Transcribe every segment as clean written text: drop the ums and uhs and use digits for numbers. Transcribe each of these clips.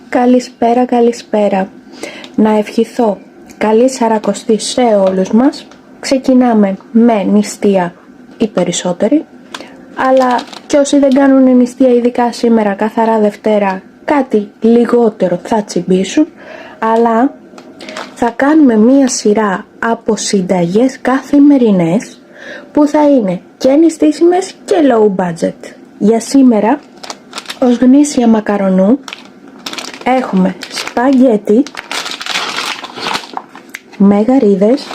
Καλησπέρα, καλησπέρα. Να ευχηθώ καλή Σαρακοστή σε όλους μας. Ξεκινάμε με νηστεία οι περισσότεροι, αλλά και όσοι δεν κάνουν νηστεία ειδικά σήμερα, καθαρά Δευτέρα, κάτι λιγότερο θα τσιμπήσουν, αλλά θα κάνουμε μία σειρά από συνταγές καθημερινές που θα είναι και νηστίσιμες και low budget. Για σήμερα, ως γνήσια μακαρονού, έχουμε σπαγγέτι με γαρίδες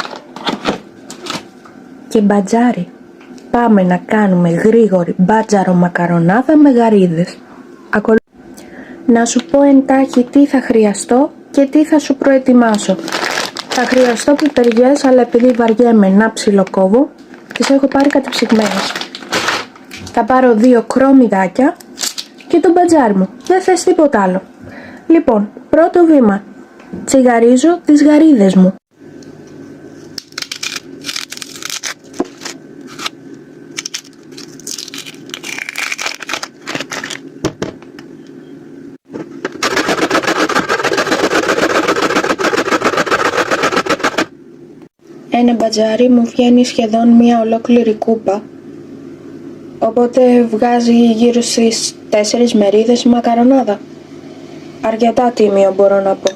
και μπατζάρι. Πάμε να κάνουμε γρήγορη μπάτζαρο μακαρονάδα με γαρίδες. Να σου πω εντάχει τι θα χρειαστώ και τι θα σου προετοιμάσω. Θα χρειαστώ πιπεριές, αλλά επειδή βαριέμαι να ψιλοκόβω, τις έχω πάρει κατεψυγμένες. Θα πάρω 2 κρόμιδάκια και το μπατζάρι μου. Δεν θες τίποτα άλλο. Λοιπόν, πρώτο βήμα. Τσιγαρίζω τις γαρίδες μου. Ένα μπατζάρι μου βγαίνει σχεδόν μία ολόκληρη κούπα, οπότε βγάζει γύρω στις 4 μερίδες μακαρονάδα. Αρκετά τίμιο μπορώ να πω,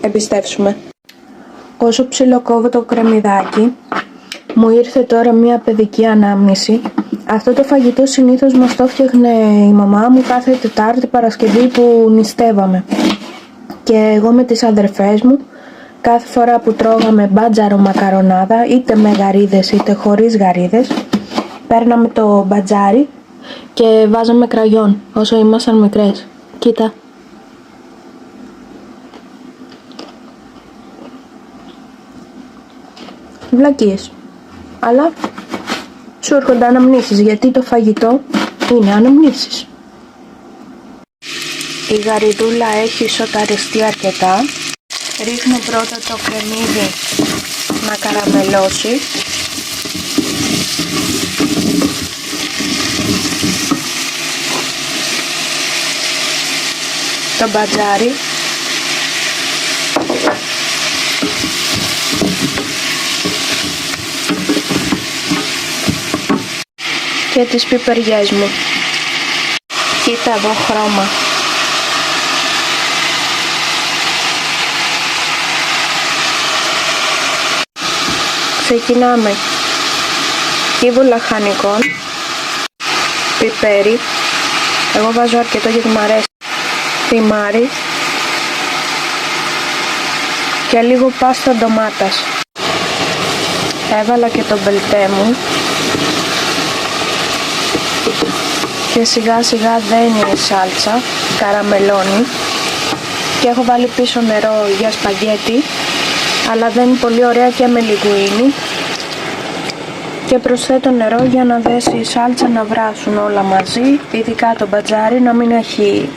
εμπιστεύσουμε. Όσο ψιλοκόβω το κρεμμυδάκι, μου ήρθε τώρα μία παιδική ανάμνηση. Αυτό το φαγητό συνήθως μας το φτιάχνε η μαμά μου κάθε Τετάρτη Παρασκευή που νηστεύαμε. Και εγώ με τις αδερφές μου, κάθε φορά που τρώγαμε μπάτζαρο μακαρονάδα, είτε με γαρίδες είτε χωρίς γαρίδες, παίρναμε το μπατζάρι και βάζαμε κραγιόν όσο ήμασταν μικρές. Κοίτα. Βλακίες. Αλλά σου έρχονται αναμνήσεις, γιατί το φαγητό είναι αναμνήσεις. Η γαριδούλα έχει σοταριστεί αρκετά. Ρίχνω πρώτα το κρεμμύδι να καραμελώσει. Το μπατζάρι. Και τις πιπεριές μου. Κοίτα εδώ χρώμα. Ξεκινάμε. Κύβου λαχανικών, πιπέρι, εγώ βάζω αρκετό γιατί μου αρέσει, θυμάρι και λίγο πάστα ντομάτας. Έβαλα και το μπελτέ μου και σιγά σιγά δένει η σάλτσα, καραμελώνει, και έχω βάλει πίσω νερό για σπαγγέτι, αλλά δεν είναι πολύ ωραία και με λιγουίνι, και προσθέτω νερό για να δέσει η σάλτσα, να βράσουν όλα μαζί, ειδικά το μπατζάρι να μην έχει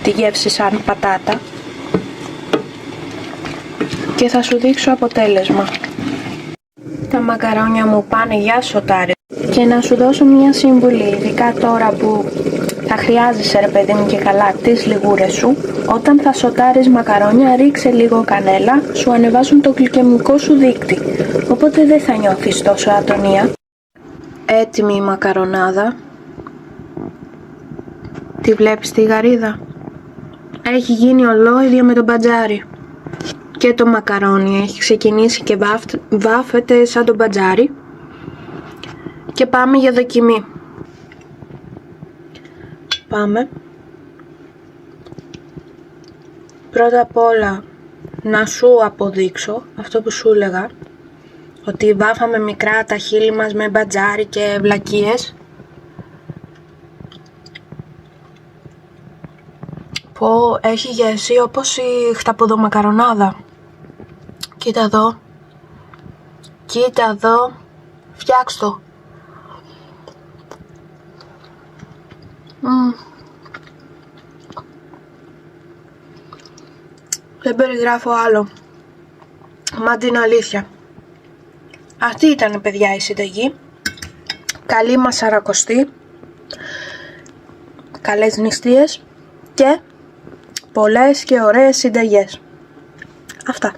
τη γεύση σαν πατάτα, και θα σου δείξω αποτέλεσμα. Τα μακαρόνια μου πάνε για σοτάρι, και να σου δώσω μια συμβουλή, ειδικά τώρα που θα χρειάζεσαι, ρε παιδί μου, και καλά τις λιγούρες σου. Όταν θα σοτάρεις μακαρόνια, ρίξε λίγο κανέλα, σου ανεβάζουν το γλυκαιμικό σου δείκτη, οπότε δεν θα νιώθεις τόσο ατονία. Έτοιμη η μακαρονάδα. Τη βλέπεις τη γαρίδα? Έχει γίνει ολόιδια με το μπατζάρι. Και το μακαρόνι έχει ξεκινήσει και βάφεται σαν το μπατζάρι. Και πάμε για δοκιμή. Πάμε. Πρώτα απ' όλα να σου αποδείξω αυτό που σου έλεγα, ότι βάφαμε μικρά τα χείλη μας με μπατζάρι και βλακίες. Πω, έχει γεύση όπως η χταποδομακαρονάδα. Κοίτα εδώ. Κοίτα εδώ. Φτιάξ' το. Δεν περιγράφω άλλο. Μα την αλήθεια. Αυτή ήταν, παιδιά, η συνταγή. Καλή μας Σαρακοστή. Καλές νηστείες. Και πολλές και ωραίες συνταγές. Αυτά.